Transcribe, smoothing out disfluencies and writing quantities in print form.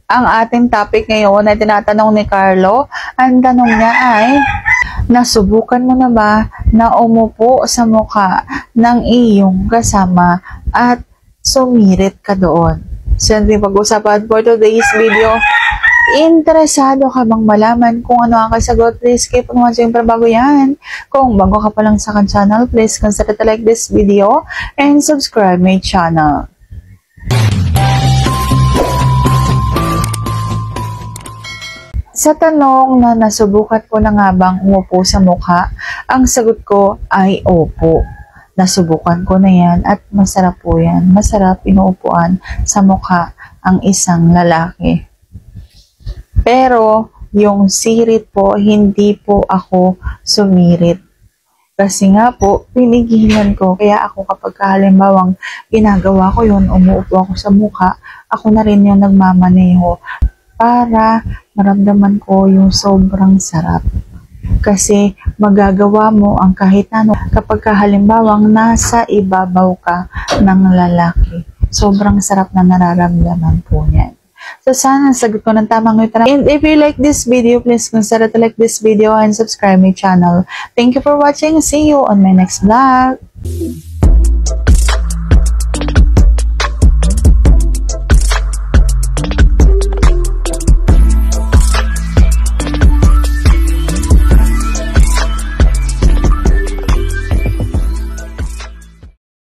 Ang ating topic ngayon ay tinatanong ni Carlo. Ang tanong niya ay, nasubukan mo na ba na umupo sa mukha ng iyong kasama at sumirit ka doon? So, yan yung pag-usapan for today's video. Interesado ka bang malaman kung ano ang kasagot? Please keep on watching para bago yan. Kung bago ka pa lang sa akin channel, please consider to like this video and subscribe my channel. Sa tanong na nasubukan ko na nga bang umupo sa mukha, ang sagot ko ay opo. Nasubukan ko na yan at masarap po yan. Masarap inuupuan sa mukha ang isang lalaki. Pero yung sirit po, hindi po ako sumirit. Kasi nga po, pinigilan ko. Kaya ako kapag halimbawang ginagawa ko yun, umuupo ako sa mukha, ako na rin yung nagmamaneho para maramdaman ko yung sobrang sarap. Kasi magagawa mo ang kahit ano kapag halimbawang nasa ibabaw ka ng lalaki. Sobrang sarap na nararamdaman po niyan. So sana sagot ko ng tamang witara. And if you like this video, please consider to like this video and subscribe my channel. Thank you for watching. See you on my next vlog.